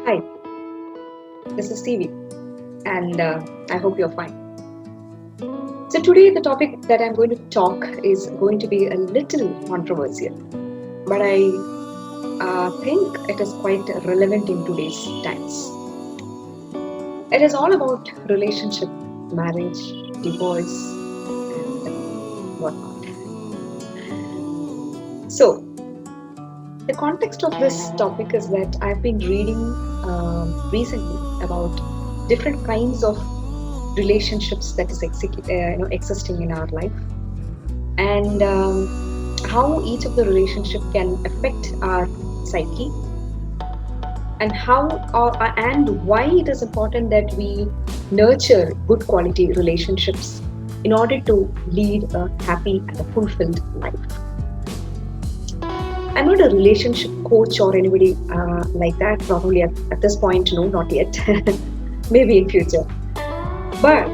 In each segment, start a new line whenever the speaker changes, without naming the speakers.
Hi, this is Stevie, and I hope you're fine. So, today the topic that I'm going to talk is going to be a little controversial, but I think it is quite relevant in today's times. It is all about relationship, marriage, divorce, and whatnot. So, the context of this topic is that I've been reading recently about different kinds of relationships that is existing in our life, and how each of the relationship can affect our psyche, and why it is important that we nurture good quality relationships in order to lead a happy and a fulfilled life. I'm not a relationship coach or anybody like that. Probably at this point, no, not yet. Maybe in future. But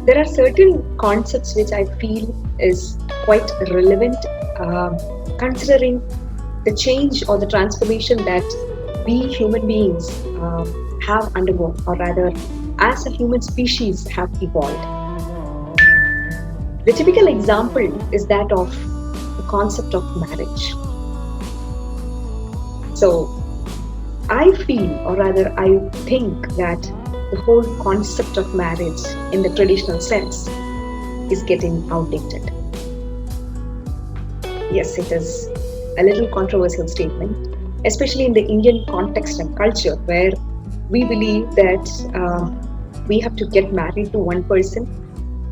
there are certain concepts which I feel is quite relevant, considering the change or the transformation that we human beings have undergone, or rather, as a human species, have evolved. The typical example is that of the concept of marriage. So, I feel, or rather, I think that the whole concept of marriage in the traditional sense is getting outdated. Yes, it is a little controversial statement, especially in the Indian context and culture, where we believe that we have to get married to one person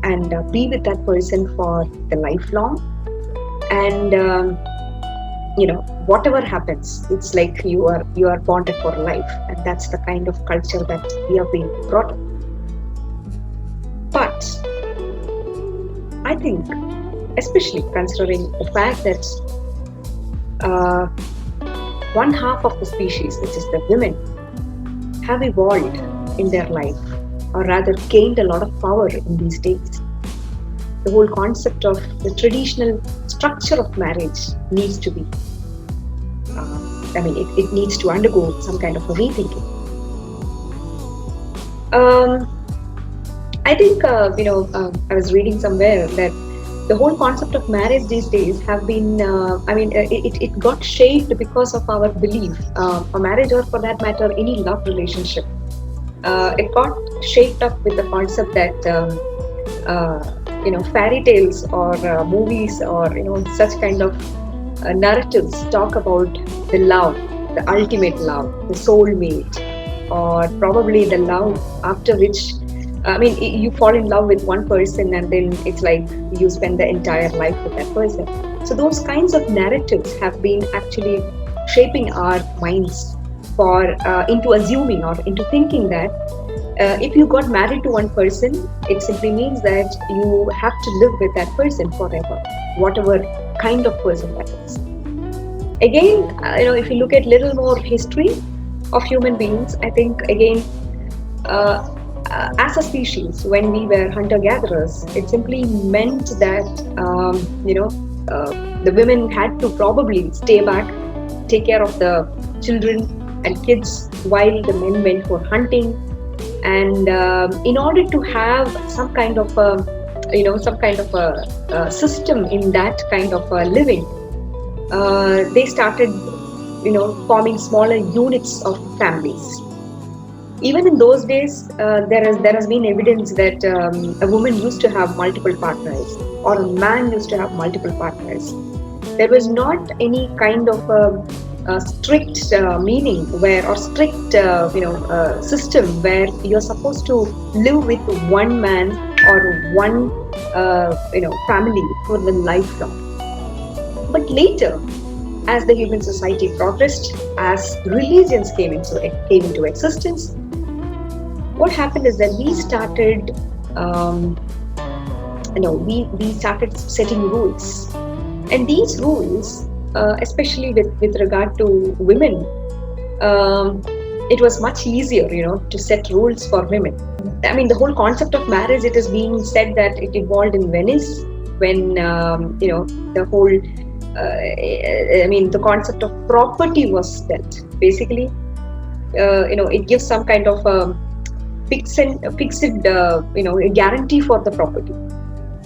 and be with that person for the lifelong. And whatever happens, it's like you are bonded for life, and that's the kind of culture that we have been brought up. But I think, especially considering the fact that uh, one half of the species, which is the women, have evolved in their life, or rather gained a lot of power in these days. The whole concept of the traditional structure of marriage needs to be, it needs to undergo some kind of a rethinking. Um, I think, I was reading somewhere that the whole concept of marriage these days have been, it got shaped because of our belief, a marriage, or for that matter, any love relationship. It got shaped up with the concept that, fairy tales or movies or, such kind of narratives talk about the love, the ultimate love, the soulmate, or probably the love after which, you fall in love with one person and then it's like you spend the entire life with that person. So those kinds of narratives have been actually shaping our minds for into assuming or into thinking that if you got married to one person, it simply means that you have to live with that person forever, whatever kind of person that is. Again, if you look at little more history of human beings, I think again, uh, as a species, when we were hunter-gatherers, it simply meant that the women had to probably stay back, take care of the children and kids while the men went for hunting. And in order to have some kind of a system in that kind of living, they started forming smaller units of families. Even in those days, there has been evidence that a woman used to have multiple partners, or a man used to have multiple partners. There was not any kind of a strict meaning where, or strict system where you're supposed to live with one man or one family for the lifelong. But later, as the human society progressed, as religions came into existence, what happened is that we started, we started setting rules, and these rules, especially with regard to women, it was much easier, to set rules for women. I mean, the whole concept of marriage, it is being said that it evolved in Venice when, the whole, the concept of property was set. Basically, it gives some kind of fixed a guarantee for the property.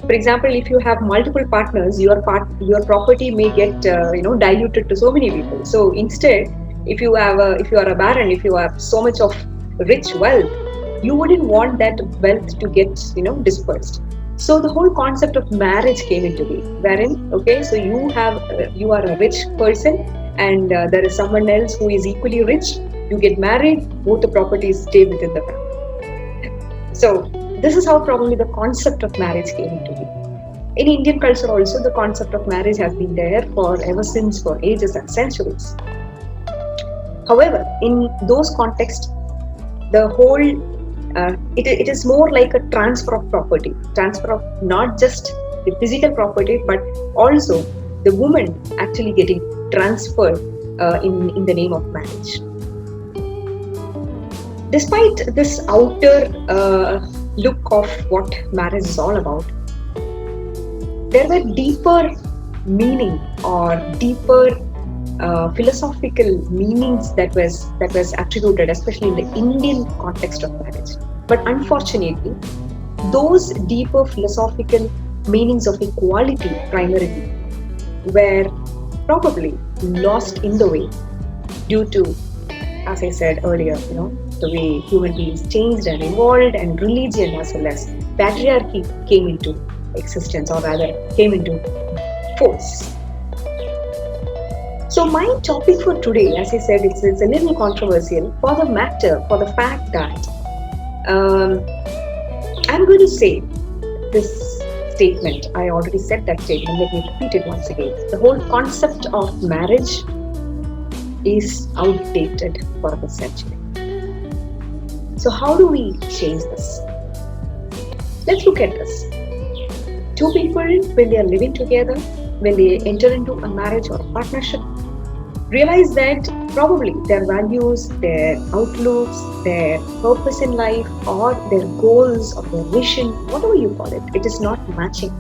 For example, if you have multiple partners, your property may get diluted to so many people. So instead, if you are a baron, if you have so much of rich wealth, you wouldn't want that wealth to get dispersed. So the whole concept of marriage came into being, wherein, okay, so you are a rich person, and there is someone else who is equally rich. You get married, both the properties stay within the family. So this is how probably the concept of marriage came into being. In Indian culture also, the concept of marriage has been there for ever since, for ages and centuries. However, in those contexts, the whole it is more like a transfer of property, transfer of not just the physical property, but also the woman actually getting transferred in the name of marriage. Despite this outer look of what marriage is all about, there were deeper meaning or deeper philosophical meanings that was attributed, especially in the Indian context of marriage. But unfortunately, those deeper philosophical meanings of equality primarily were probably lost in the way due to, as I said earlier, the way human beings changed and evolved, and religion as well as patriarchy came into existence, or rather came into force. So my topic for today, as I said, it's a little controversial for the fact that I'm going to say this statement. I already said that statement. Let me repeat it once again. The whole concept of marriage is outdated for the century. So how do we change this? Let's look at this. Two people, when they are living together, when they enter into a marriage or a partnership, realize that probably their values, their outlooks, their purpose in life, or their goals or their vision, whatever you call it, it is not matching.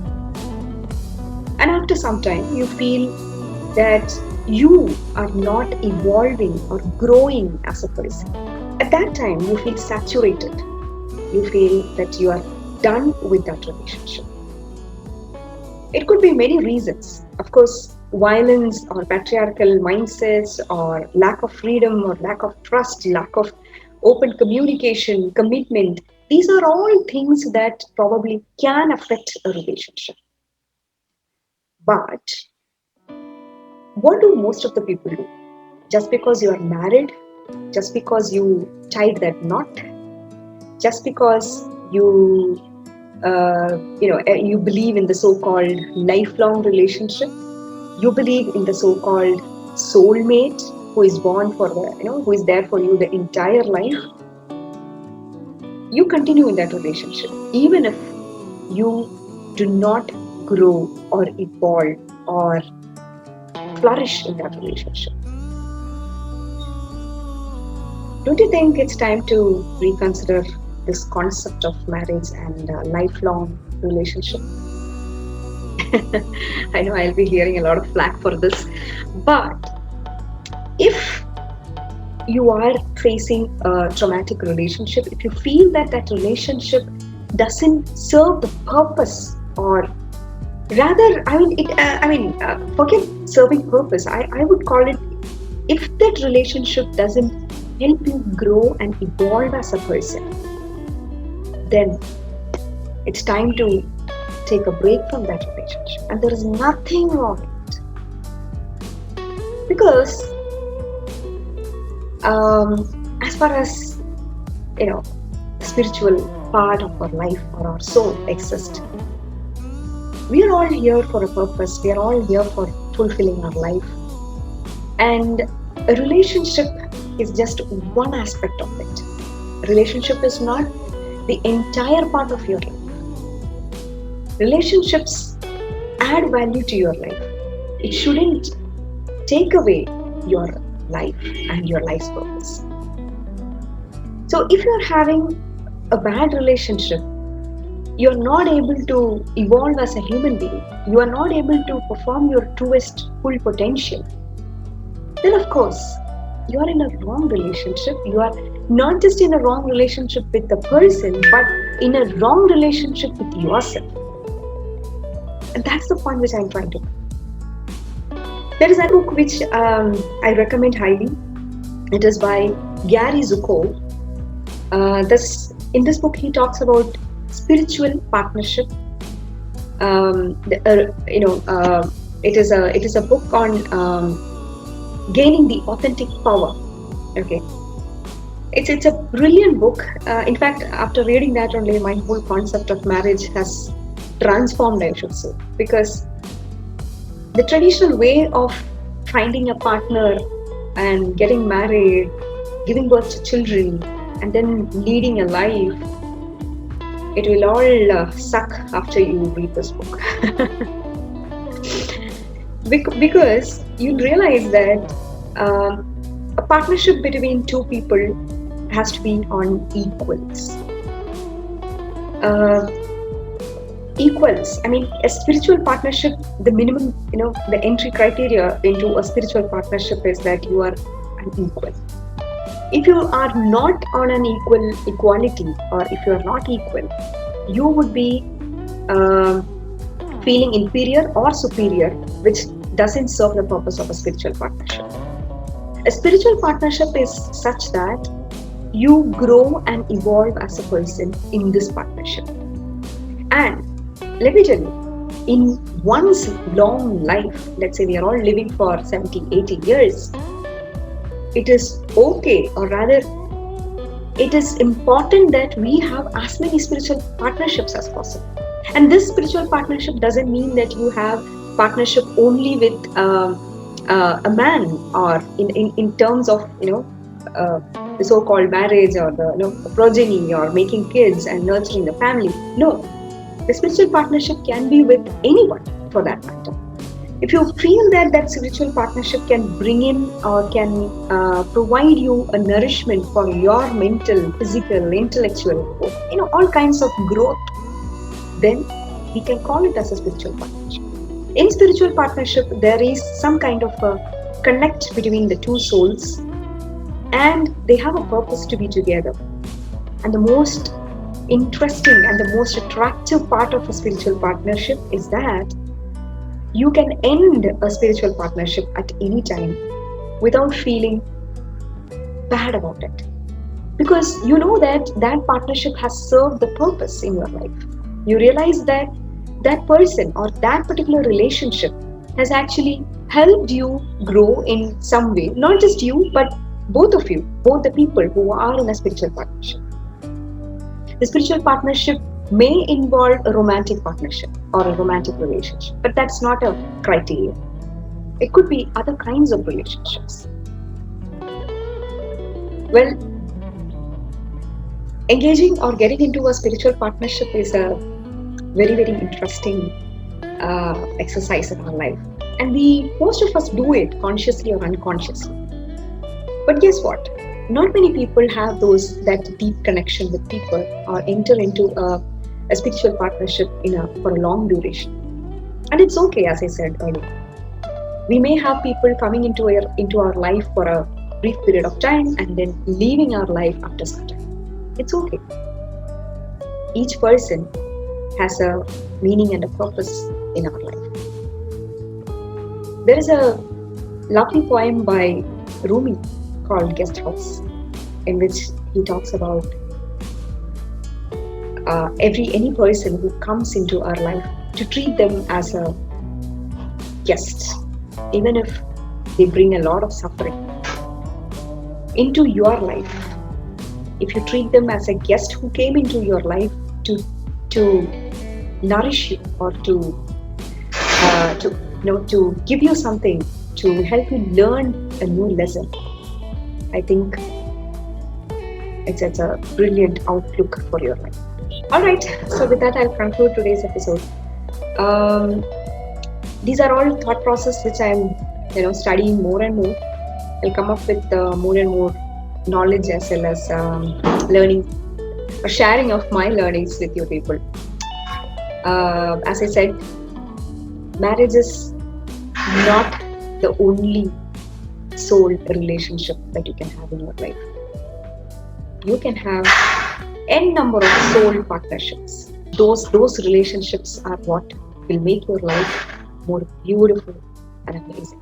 And after some time, you feel that you are not evolving or growing as a person. At that time, you feel saturated. You feel that you are done with that relationship. It could be many reasons. Of course, violence or patriarchal mindsets or lack of freedom or lack of trust, lack of open communication, commitment. These are all things that probably can affect a relationship. But what do most of the people do? Just because you are married, just because you tied that knot, just because you believe in the so-called lifelong relationship, you believe in the so-called soulmate who is born for who is there for you the entire life, you continue in that relationship even if you do not grow or evolve or flourish in that relationship. Don't you think it's time to reconsider this concept of marriage and lifelong relationship? I know I'll be hearing a lot of flack for this, but if you are facing a traumatic relationship, if you feel that that relationship doesn't serve the purpose, or rather, forget serving purpose. I would call it, if that relationship doesn't help you grow and evolve as a person, then it's time to take a break from that relationship. And there is nothing wrong with it. Because as far as the spiritual part of our life or our soul exists, we are all here for a purpose. We are all here for fulfilling our life. And a relationship is just one aspect of it. A relationship is not the entire part of your life. Relationships add value to your life. It shouldn't take away your life and your life's purpose. So if you're having a bad relationship, you're not able to evolve as a human being, you are not able to perform your truest full potential, then of course you are in a wrong relationship. You are not just in a wrong relationship with the person, but in a wrong relationship with yourself. And that's the point which I'm trying to. There is a book which I recommend highly. It is by Gary Zukav. In this book, he talks about spiritual partnership. It is a book on gaining the authentic power. Okay, it's a brilliant book. In fact, after reading that only, my whole concept of marriage has transformed, I should say, because the traditional way of finding a partner and getting married, giving birth to children, and then leading a life, it will all suck after you read this book. Because you realize that a partnership between two people has to be on equals. I mean, a spiritual partnership, the minimum, the entry criteria into a spiritual partnership is that you are an equal. If you are not on an equality, or if you are not equal, you would be feeling inferior or superior, which doesn't serve the purpose of a spiritual partnership. A spiritual partnership is such that you grow and evolve as a person in this partnership. And let me tell you, in one's long life, let's say we are all living for 70, 80 years, it is okay, or rather, it is important that we have as many spiritual partnerships as possible. And this spiritual partnership doesn't mean that you have partnership only with a man, or in terms of the so-called marriage, or the progeny, or making kids and nurturing the family. No. The spiritual partnership can be with anyone, for that matter. If you feel that spiritual partnership can bring in or can provide you a nourishment for your mental, physical, intellectual, all kinds of growth, then we can call it as a spiritual partnership. In spiritual partnership, there is some kind of a connect between the two souls, and they have a purpose to be together. And the most interesting and the most attractive part of a spiritual partnership is that you can end a spiritual partnership at any time without feeling bad about it, because you know that partnership has served the purpose in your life. You realize that person or that particular relationship has actually helped you grow in some way, not just you, but both of you, both the people who are in a spiritual partnership. The spiritual partnership may involve a romantic partnership or a romantic relationship, but that's not a criteria. It could be other kinds of relationships. Well, engaging or getting into a spiritual partnership is a very, very interesting exercise in our life. And most of us do it consciously or unconsciously. But guess what? Not many people have that deep connection with people or enter into a spiritual partnership for a long duration. And it's okay, as I said earlier. We may have people coming into our life for a brief period of time and then leaving our life after some time. It's okay. Each person has a meaning and a purpose in our life. There is a lovely poem by Rumi called Guest House, in which he talks about any person who comes into our life, to treat them as a guest, even if they bring a lot of suffering into your life. If you treat them as a guest who came into your life to nourish you, or to give you something, to help you learn a new lesson, I think it's a brilliant outlook for your life. All right, so with that, I'll conclude today's episode. These are all thought process which I'm studying more and more. I'll come up with more and more knowledge, as well as learning or sharing of my learnings with you people. As I said, marriage is not the only soul relationship that you can have in your life. You can have n number of soul partnerships. Those relationships are what will make your life more beautiful and amazing.